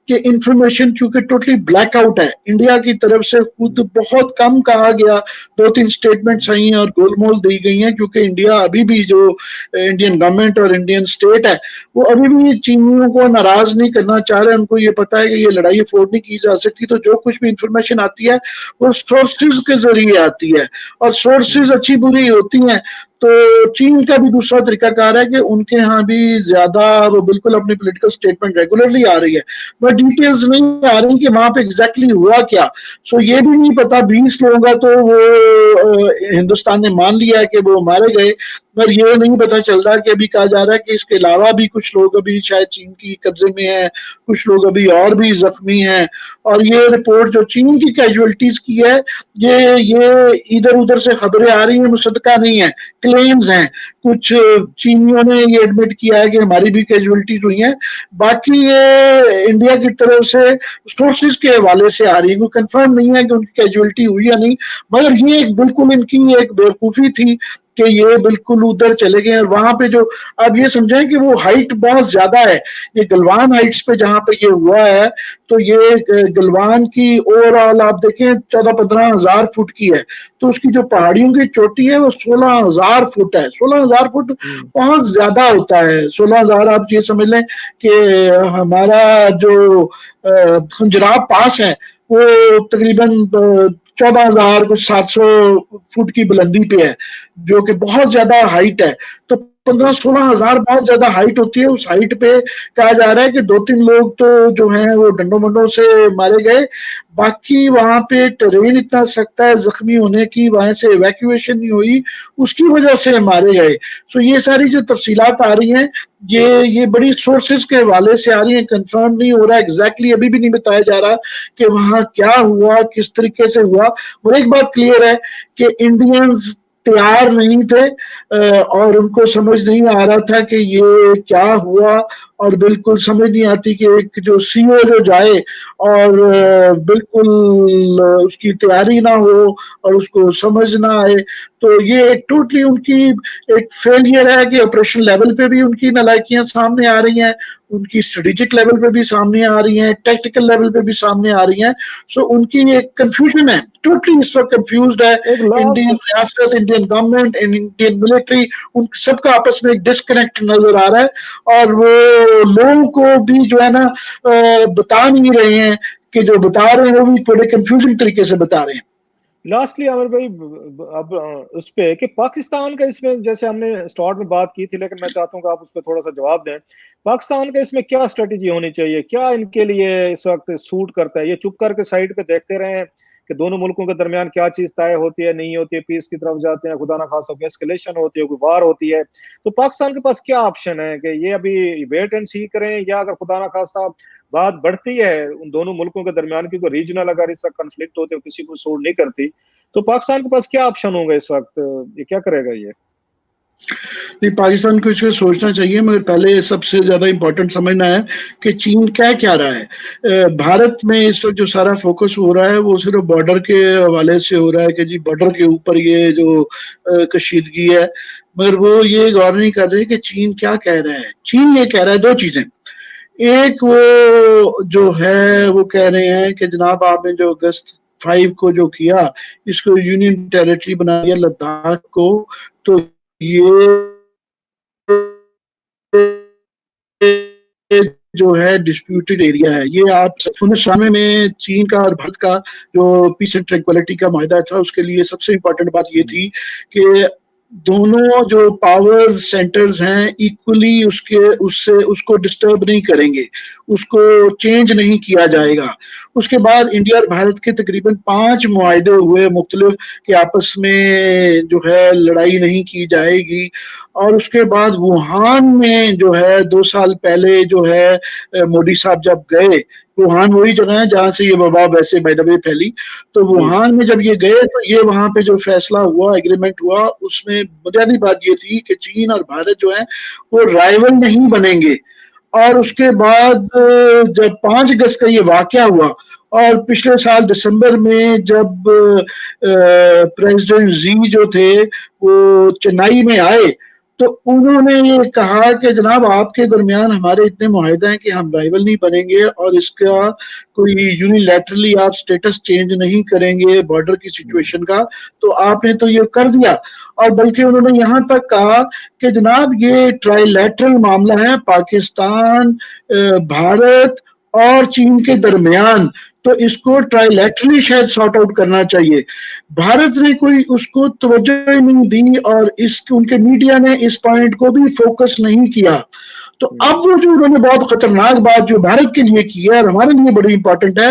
کہ انفارمیشن کیونکہ ٹوٹلی بلیک آؤٹ ہے, انڈیا کی طرف سے خود بہت کم کہا گیا, 2-3 سٹیٹمنٹس آئی ہیں اور گول مول دی گئی ہیں, کیونکہ انڈیا ابھی بھی جو انڈین گورنمنٹ اور انڈین اسٹیٹ ہے وہ ابھی بھی چینیوں کو ناراض نہیں کرنا چاہ رہے. ان کو یہ پتا ہے کہ یہ لڑائی افورڈ نہیں کی جا سکتی, تو جو کچھ بھی انفارمیشن آتی ہے وہ سورسز کے ذریعے آتی ہے, اور سورسز اچھی بری ہوتی ہیں. تو چین کا بھی دوسرا طریقہ کار ہے کہ ان کے ہاں بھی زیادہ وہ بالکل اپنی پولیٹیکل سٹیٹمنٹ ریگولرلی آ رہی ہے, وہ ڈیٹیلز نہیں آ رہی کہ وہاں پہ ایگزیکٹلی ہوا کیا. سو یہ بھی نہیں پتا, 20 لوگوں کا تو وہ ہندوستان نے مان لیا ہے کہ وہ مارے گئے, مگر یہ نہیں پتا چل رہا کہ ابھی کہا جا رہا ہے کہ اس کے علاوہ بھی کچھ لوگ ابھی شاید چین کی قبضے میں ہیں, کچھ لوگ ابھی اور بھی زخمی ہیں. اور یہ رپورٹ جو چین کی کیجولٹیز کی ہے یہ ادھر ادھر سے خبریں آ رہی ہیں, مصدقہ نہیں ہے, کلیمز ہیں. کچھ چینیوں نے یہ ایڈمٹ کیا ہے کہ ہماری بھی کیجولٹیز ہوئی ہیں, باقی یہ انڈیا کی طرف سے سورسز کے حوالے سے آ رہی ہے, کوئی کنفرم نہیں ہے کہ ان کی کیجولٹی ہوئی یا نہیں. مگر یہ ایک بالکل ان کی ایک بیوقوفی تھی کہ یہ بالکل ادھر چلے گئے. اور وہاں پہ جو آپ یہ سمجھیں کہ وہ ہائٹ بہت زیادہ ہے, یہ گلوان ہائٹس پہ جہاں پہ یہ ہوا ہے, تو یہ گلوان کی اوور آل آپ دیکھیں 14-15 ہزار فٹ کی ہے, تو اس کی جو پہاڑیوں کی چوٹی ہے وہ 16,000 فٹ ہے. 16,000 فٹ بہت زیادہ ہوتا ہے. 16,000 آپ یہ سمجھ لیں کہ ہمارا جو خنجراب پاس ہے وہ تقریباً 14,000 कुछ 700 फुट की बुलंदी पे है, जो कि बहुत ज्यादा हाइट है। तो 15-16 हजार बहुत ज्यादा हाइट होती है। उस हाइट पे कहा जा रहा है कि 2-3 लोग तो जो हैं वो डंडों मंडों से मारे गए। बाकी वहां पे टेरेन इतना सख्त है, जख्मी होने की, वहां से इवैक्यूएशन नहीं हुई, उसकी वजह से मारे गए। सो ये सारी जो तफसीलात आ रही हैं, ये बड़ी सोर्सेज के हवाले से आ रही हैं, कंफर्म नहीं हो रहा एग्जैक्टली, अभी भी नहीं बताया जा रहा कि वहां क्या हुआ, किस तरीके से हुआ। और एक बात क्लियर है कि इंडियंस तैयार नहीं थे और उनको समझ नहीं आ रहा था कि ये क्या हुआ, और बिल्कुल समझ नहीं आती कि एक जो सीओ जो जाए और बिल्कुल उसकी तैयारी ना हो और उसको समझ ना आए, तो ये एक टोटली उनकी एक फेलियर है कि ऑपरेशन लेवल पे भी उनकी नालायकियां सामने आ रही हैं, उनकी स्ट्रेटेजिक लेवल पे भी सामने आ रही हैं, टेक्निकल लेवल पे भी सामने आ रही हैं। सो उनकी एक कंफ्यूजन है, टोटली इस वक्त कंफ्यूज्ड है एक लास्ट इंडियन रियासत, Indian government and Indian military, उन सबका आपस में एक डिस्कनेक्ट नजर आ रहा है। और वो लोगों को भी जो है ना बता नहीं रहे हैं, कि जो बता रहे हैं वो भी थोड़े कंफ्यूजन तरीके से बता रहे हैं। लास्टली आमिर भाई, अब उस पे कि पाकिस्तान का इसमें, जैसे हमने स्टार्ट में बात की थी, लेकिन मैं चाहता हूँ कि आप उस पर थोड़ा सा जवाब दें। पाकिस्तान का इसमें क्या स्ट्रेटेजी होनी चाहिए, क्या इनके लिए इस वक्त सूट करता है? ये चुप करके साइड पे देखते रहे कि दोनों मुल्कों के दरमियान क्या चीज तय होती है, नहीं होती है, पीस की तरफ जाते हैं, खुदा ना खासा कोई एस्केलेशन होती है, कोई वार होती है, तो पाकिस्तान के पास क्या ऑप्शन है कि ये अभी वेट एंड सी करें, या अगर खुदा ना खासा बात बढ़ती है उन दोनों मुल्कों के दरमियान की, कोई रीजनल अगर इसका कंफ्लिक्ट होते हो किसी को सूट नहीं करती, तो पाकिस्तान के पास क्या ऑप्शन होगा इस वक्त? ये क्या करेगा ये? नहीं, पाकिस्तान को इसको सोचना चाहिए, मगर पहले सबसे ज्यादा इंपॉर्टेंट समझना है कि चीन क्या रहा है। भारत में इस वक्त जो सारा फोकस हो रहा है वो सिर्फ बॉर्डर के हवाले से हो रहा है कि जी बॉर्डर के ऊपर ये जो कशीदगी है, मगर वो ये गौर नहीं कर रहे कि चीन क्या कह रहा है। चीन ये कह रहा है दो चीजें। एक वो जो है वो कह रहे हैं कि जनाब आपने जो अगस्त 5 को जो किया, इसको यूनियन टेरिटरी बना दिया लद्दाख को, तो ये जो है डिस्प्यूटेड एरिया है। ये आप 1997 में चीन का और भारत का जो पीस एंड ट्रैंक्विलिटी का माहिदा था, उसके लिए सबसे इंपॉर्टेंट बात ये थी कि दोनों जो पावर सेंटर्स हैं इक्वली उसको डिस्टर्ब नहीं करेंगे, उसको चेंज नहीं किया जाएगा। उसके बाद इंडिया और भारत के तकरीबन 5 मुआहदे हुए मुख्तलिफ के आपस में जो है लड़ाई नहीं की जाएगी। और उसके बाद वुहान में जो है 2 साल पहले जो है मोदी साहब जब गए, वुहान वही जगह है जहां से ये वबा वैसे बाय द वे फैली, तो वुहान में जब ये गए तो ये वहां पे जो फैसला हुआ, एग्रीमेंट हुआ, उसमें बुनियादी बात ये थी कि चीन और भारत जो है वो राइवल नहीं बनेंगे। और उसके बाद जब 5 अगस्त का ये वाकया हुआ, और पिछले साल दिसंबर में जब प्रेसिडेंट जी जो थे वो चेन्नई में आए, तो उन्होंने ये कहा कि जनाब आपके दरमियान हमारे इतने मुआहदे हैं कि हम राइवल नहीं बनेंगे, और इसका कोई यूनिलैटरली आप स्टेटस चेंज नहीं करेंगे बॉर्डर की सिचुएशन का। तो आपने तो ये कर दिया, और बल्कि उन्होंने यहाँ तक कहा कि जनाब ये ट्राइलैटरल मामला है पाकिस्तान, भारत और चीन के दरमियान, तो इसको ट्राइलैटरली शायद सॉर्ट आउट करना चाहिए। भारत ने कोई उसको तवज्जो ही नहीं दी, और उनके मीडिया ने इस पॉइंट को भी फोकस नहीं किया। तो अब वो जो उन्होंने बहुत खतरनाक बात जो भारत के लिए की है और हमारे लिए बड़ी इंपॉर्टेंट है,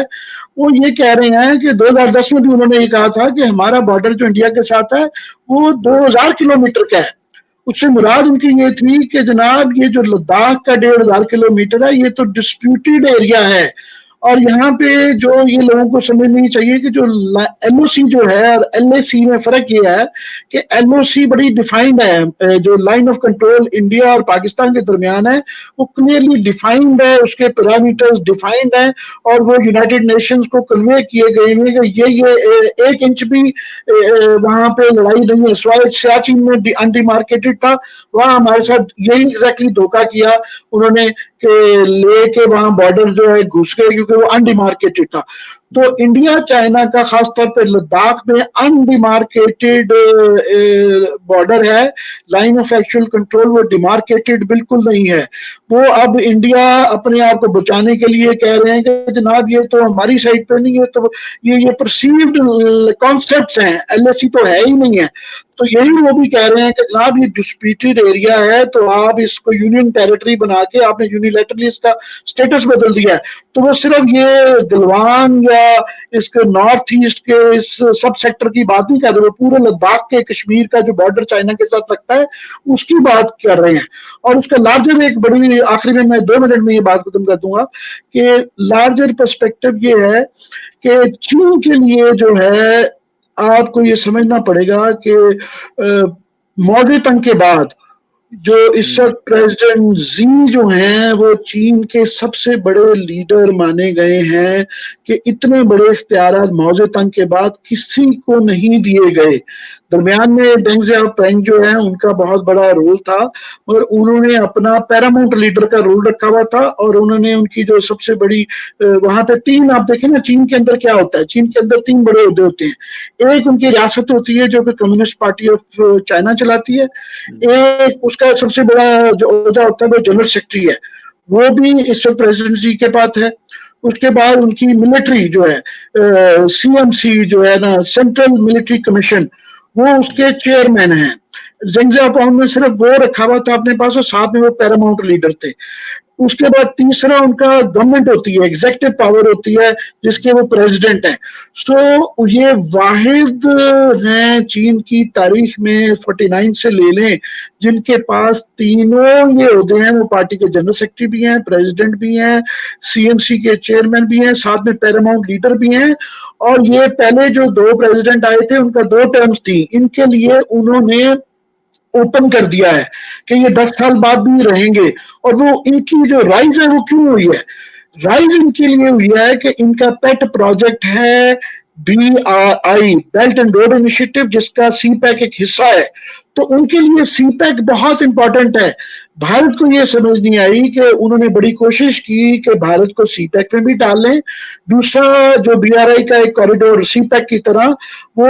वो ये कह रहे हैं कि 2010 में भी उन्होंने ये कहा था कि हमारा बॉर्डर जो इंडिया के साथ है वो 2000 किलोमीटर का है। उससे मुराद उनकी ये थी कि जनाब ये जो लद्दाख का 1500 किलोमीटर है ये तो डिस्प्यूटेड एरिया है, और यहाँ पे जो ये लोगों को समझनी चाहिए कि जो एलओसी जो है और एलएसी में फर्क ये है कि एलओसी बड़ी डिफाइंड है, जो लाइन ऑफ कंट्रोल इंडिया और पाकिस्तान के दरमियान है वो क्लियरली डिफाइंड है, उसके पैरामीटर्स डिफाइंड है, और वो यूनाइटेड नेशंस को कन्वे किए गए हैं कि ये 1 इंच भी वहां पे लड़ाई नहीं है। सियाचिन में अनडिमार्केटेड था, वहां हमारे साथ यही एग्जैक्टली धोखा किया उन्होंने, कि लेके वहां बॉर्डर जो है घुस गए क्योंकि वो अनडिमार्केटेड था। تو انڈیا چائنا کا خاص طور پہ لداخ میں انڈیمارکیٹڈ بارڈر ہے، لائن آف ایکچوئل کنٹرول وہ ڈیمارکیٹڈ بالکل نہیں ہے. وہ اب انڈیا اپنے آپ کو بچانے کے لیے کہہ رہے ہیں کہ جناب یہ تو ہماری سائڈ پہ نہیں ہے، تو یہ پرسیوڈ کانسیپٹس ہیں، ایل ایس سی تو ہے ہی نہیں ہے. تو یہی وہ بھی کہہ رہے ہیں کہ جناب یہ ڈسپیوٹڈ ایریا ہے، تو آپ اس کو یونین ٹیریٹری بنا کے آپ نے یونیلیٹرلی اس کا اسٹیٹس بدل دیا ہے. تو وہ صرف یہ گلوان یا اس کے نارتھ ایسٹ کے اس سب سیکٹر کی بات نہیں کر رہے، وہ پورے لداخ کے کشمیر کا جو بارڈر چائنا کے ساتھ لگتا ہے اس کی بات کر رہے ہیں. اور اس کا لارجر ایک بڑی آخری میں 2 منٹ میں یہ بات ختم کر دوں گا کہ لارجر پرسپیکٹو یہ ہے کہ چین کے لیے جو ہے آپ کو یہ سمجھنا پڑے گا کہ ماڈل تنگ کے بعد جو اس وقت پریزیڈنٹ زی جو ہیں وہ چین کے سب سے بڑے لیڈر مانے گئے ہیں کہ اتنے بڑے اختیارات موضع تنگ کے بعد کسی کو نہیں دیے گئے. درمیان میں ڈینگ زیاؤپینگ جو ہے ان کا بہت بڑا رول تھا، مگر انہوں نے اپنا پیراماؤنٹ لیڈر کا رول رکھا ہوا تھا، اور انہوں نے ان کی جو سب سے بڑی وہاں پہ 3 آپ دیکھیں نا چین کے اندر کیا ہوتا ہے، چین کے اندر 3 بڑے عہدے ہوتے ہیں. ایک ان کی ریاست ہوتی ہے جو کہ کمیونسٹ پارٹی آف چائنا چلاتی ہے، ایک اس کا سب سے بڑا جو عہدہ ہوتا ہے وہ جنرل سیکرٹری ہے، وہ بھی اس وقت پریزیڈنسی کے پاس ہے. اس کے بعد ان کی ملٹری جو ہے سی ایم سی جو ہے نا سینٹرل ملٹری کمیشن، وہ اس کے چیئرمین ہیں. زنگ زیاؤپینگ نے صرف وہ رکھا ہوا تھا اپنے پاس، اور ساتھ میں وہ پیراماؤنٹ لیڈر تھے. اس کے بعد تیسرا ان کا گورنمنٹ ہوتی ہے، ایگزیکٹو پاور ہوتی ہے جس کے وہ پریزیڈنٹ ہیں. سو یہ واحد ہیں چین کی تاریخ میں 49 سے لے لیں جن کے پاس تینوں یہ عہدے ہیں. وہ پارٹی کے جنرل سیکرٹری بھی ہیں، پریزیڈنٹ بھی ہیں، سی ایم سی کے چیئرمین بھی ہیں، ساتھ میں پیراماؤنٹ لیڈر بھی ہیں. اور یہ پہلے جو 2 پریزیڈنٹ آئے تھے ان کا 2 ٹرمز تھی، ان کے لیے انہوں نے اوپن کر دیا ہے کہ یہ 10 سال بعد بھی رہیں گے. اور وہ ان کی جو رائز ہے وہ کیوں ہوئی ہے؟ رائز ان کے لیے ہوئی ہے کہ ان کا پیٹ پروجیکٹ ہے BRI belt and road initiative, جس کا سی پیک ایک حصہ ہے. تو ان کے لیے سی پیک بہت امپورٹنٹ ہے. بھارت کو یہ سمجھ نہیں آئی کہ انہوں نے بڑی کوشش کی کہ بھارت کو سی پیک میں بھی ڈال لیں. دوسرا جو BRI کا ایک کوریڈور سی پیک کی طرح وہ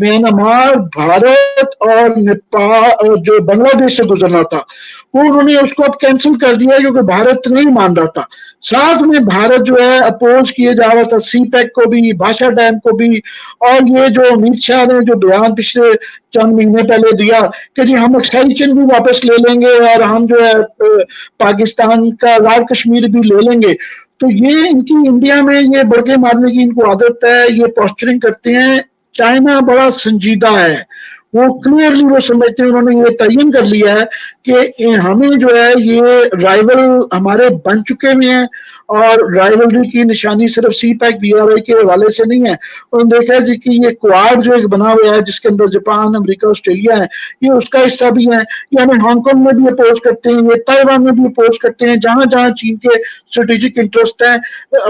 میانمار، بھارت اور نیپال جو بنگلہ دیش سے گزرنا تھا، وہ انہوں نے اس کو اب کینسل کر دیا کیونکہ بھارت نہیں مان رہا تھا. ساتھ میں بھارت جو ہے اپوز کیے جا رہا تھا سی پیک کو بھی، بھاشا ڈیم کو بھی. اور یہ جو امت شاہ نے جو بیان پچھلے چند مہینے پہلے دیا کہ جی ہم ایکسٹینشن بھی واپس لے لیں گے اور ہم جو ہے پاکستان کا آزاد کشمیر بھی لے لیں گے. تو یہ ان کی انڈیا میں یہ بڑکے مارنے کی ان کو عادت ہے، یہ پوسچرنگ کرتے ہیں. چائنا بڑا سنجیدہ ہے، وہ کلیئرلی وہ سمجھتے ہیں، انہوں نے یہ تعین کر لیا ہے کہ ہمیں جو ہے یہ رائیول ہمارے بن چکے ہوئے ہیں. اور رائیولری کی نشانی صرف سی پیک BRI کے حوالے سے نہیں ہے. انہوں نے دیکھا جی کہ یہ کوآڈ جو ایک بنا ہوا ہے جس کے اندر جاپان، امریکہ، آسٹریلیا ہے، یہ اس کا حصہ بھی ہے. یہ ہمیں ہانگ کانگ میں بھی اپوز کرتے ہیں، یہ تائیوان میں بھی اپوز کرتے ہیں. جہاں جہاں چین کے اسٹریٹجک انٹرسٹ ہیں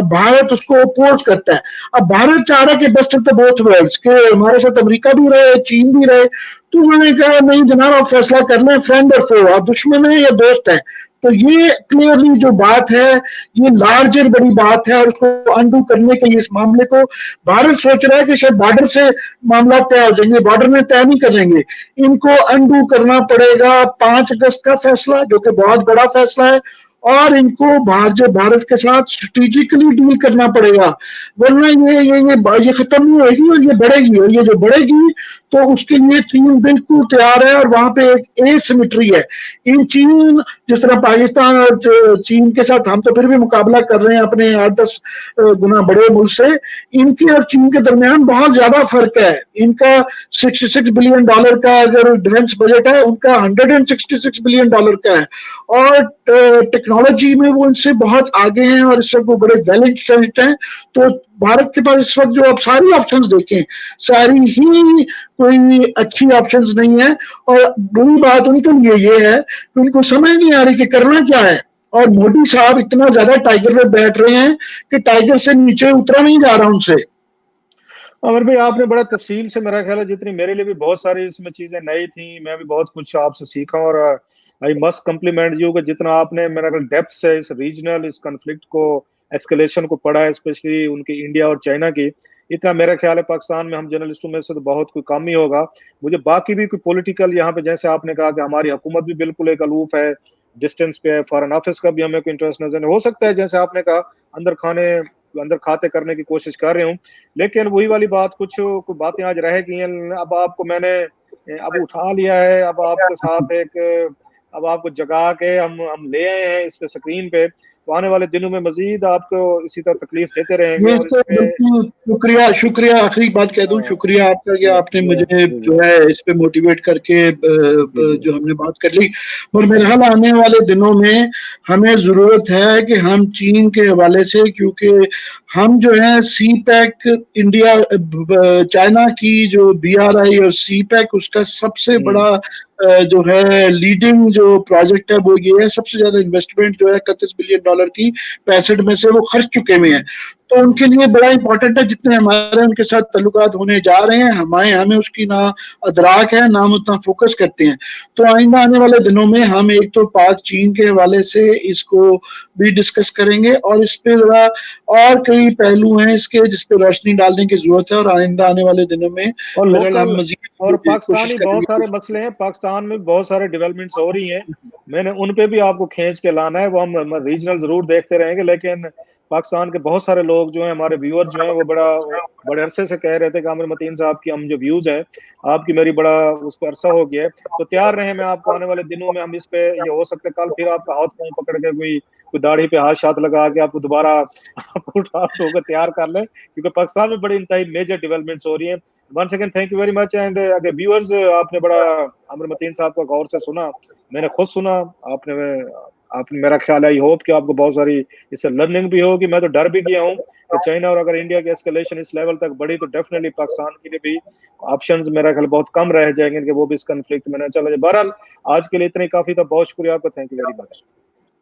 بھارت اس کو اپوز کرتا ہے. اب بھارت چاہ رہا ہے کہ best of the both worlds کہ ہمارے ساتھ امریکہ بھی رہے، چین بھی رہے. تو انہوں نے کہا نہیں جناب آپ فیصلہ کر لیں، فرینڈ اور فو، آپ دشمن ہیں یا دوست ہیں. تو یہ کلیئرلی جو بات ہے یہ لارجر بڑی بات ہے، اور اس کو انڈو کرنے کے لیے اس معاملے کو بھارت سوچ رہا ہے کہ شاید بارڈر سے معاملات طے ہو جائیں گے، بارڈر میں طے نہیں کریں گے. ان کو انڈو کرنا پڑے گا 5 اگست کا فیصلہ جو کہ بہت بڑا فیصلہ ہے، اور ان کو بھارت کے ساتھ اسٹریٹجکلی ڈیل کرنا پڑے گا. ورنہ یہ ختم نہیں ہوئے گی اور یہ بڑھے گی، اور یہ جو بڑھے گی تو اس کے لیے چین بالکل تیار ہے. اور وہاں پہ ایک ایسیمیٹری ہے. ان چین جس طرح پاکستان اور چین کے ساتھ ہم تو پھر بھی مقابلہ کر رہے ہیں اپنے 8-10 گنا بڑے ملک سے، ان کے اور چین کے درمیان بہت زیادہ فرق ہے. ان کا $66 بلین کا اگر ڈیفنس بجٹ ہے، ان کا $166 بلین کا ہے. اور ٹیکنالوجی میں وہ ان سے بہت آگے ہیں، اور اس وقت وہ بڑے ویل انسٹرکٹ ہیں. تو بھارت کے پاس اس وقت جو آپ ساری آپشنز دیکھیں ساری ہی کوئی اچھی آپشنز نہیں ہے. اور بری بات ان کے لیے یہ ہے کہ ان کو سمجھ نہیں آ رہی کہ کرنا کیا ہے. اور مودی صاحب اتنا زیادہ ٹائیگر پہ بیٹھ رہے ہیں کہ ٹائیگر سے نیچے اترا نہیں جا رہا ان سے. عمر بھائی آپ نے بڑا تفصیل سے، میرا خیال ہے جتنی میرے لیے بھی بہت ساری اس میں چیزیں نئی تھیں، میں بھی بہت کچھ آپ سے سیکھا. اور آئی مسٹ کمپلیمنٹ یو کہ جتنا آپ نے میرا خیال ڈیپتھ سے اس ریجنل اس کنفلکٹ کو एस्केलेशन को पढ़ा है, स्पेशली उनकी इंडिया और चाइना की, इतना मेरा ख्याल है पाकिस्तान में हम जर्नलिस्टों में से तो बहुत कोई कम ही होगा। मुझे बाकी भी कोई पॉलिटिकल यहाँ पे, जैसे आपने कहा कि हमारी हुकूमत भी बिल्कुल एक अलूफ है, डिस्टेंस पे है, फॉरेन ऑफिस का भी हमें कोई इंटरेस्ट नजर नहीं, हो सकता है जैसे आपने कहा अंदर खाते करने की कोशिश कर रहे हूँ, लेकिन वही वाली बात, कुछ बातें आज रह गई हैं। अब आपको मैंने अब उठा लिया है, अब आपके साथ अब आपको जगा के हम ले आए हैं इस पे स्क्रीन पे, तो आने वाले दिनों में मजीद आपको इसी तरह तकलीफ देते रहेंगे। ये और तो इसमें बिल्कुल शुक्रिया, शुक्रिया, आखिरी बात कह दूं, शुक्रिया आपका कि आपने मुझे जो है इस पे मोटिवेट करके जो हमने बात कर ली। और मेरे ख्याल आने वाले दिनों में हमें जरूरत है कि हम चीन के हवाले से, क्योंकि हम जो है सी पैक इंडिया चाइना की जो BRI और सी पैक, उसका सबसे बड़ा जो है लीडिंग जो प्रोजेक्ट है वो ये है, सबसे ज्यादा इन्वेस्टमेंट जो है $31 बिलियन की 65 में से वो खर्च चुके हुए हैं। तो उनके लिए बड़ा इंपॉर्टेंट है, जितने हमारे उनके साथ ताल्लुकात होने जा रहे हैं, हमें उसकी ना अदराक है, ना हम उतना फोकस करते हैं। तो आइंदा आने वाले दिनों में हम एक तो पाक चीन के हवाले से इसको भी डिस्कस करेंगे, और इस पे जरा और कई पहलू हैं इसके जिस पे रोशनी डालने की जरूरत है, और आइंदा आने वाले दिनों में और बहरहाल हम लोकल मजीद और कोशिश पाकिस्तानी बहुत सारे करेंगे। मसले हैं, पाकिस्तान में बहुत सारे डेवलपमेंट्स हो रही हैं, मैंने उन पे भी आपको खींच के लाना है, वो हम रीजनल जरूर देखते रहेंगे। लेकिन पाकिस्तान के बहुत सारे लोग जो हैं, हमारे व्यूअर जो हैं, वो बड़े अरसे से कह रहे थे कि आमिर मतीन साहब की हम जो व्यूज हैं, आपकी मेरी बड़ा उस पर अरसा हो गया है, तो तैयार रहे, मैं आपको आने वाले दिनों में हम इस पे, ये हो सकता है कल फिर आपका हाथ पांव पकड़ के कोई कोई दाढ़ी पे हाथ शाथ लगा के आपको दोबारा उठा होकर तैयार कर ले, क्योंकि पाकिस्तान में बड़ी इंतहाई मेजर डेवलपमेंट्स हो रही हैं। One second, thank you very much. And अगर व्यूअर्स, आपने बड़ा आमिर मतीन साहब को गौर से सुना, मैंने खुद सुना, आपने आपने मेरा ख्याल है, आई होप कि आपको बहुत सारी इससे लर्निंग भी होगी। मैं तो डर भी गया हूँ कि चाइना और अगर इंडिया की एस्केलेशन इस लेवल तक बढ़ी तो डेफिनेटली पाकिस्तान के लिए भी ऑप्शंस मेरा ख्याल बहुत कम रह जाएंगे कि वो भी इस कन्फ्लिक्ट में न चला जाए। बहरहाल आज के लिए इतनी काफी था, बहुत शुक्रिया आपका, थैंक यू वेरी मच।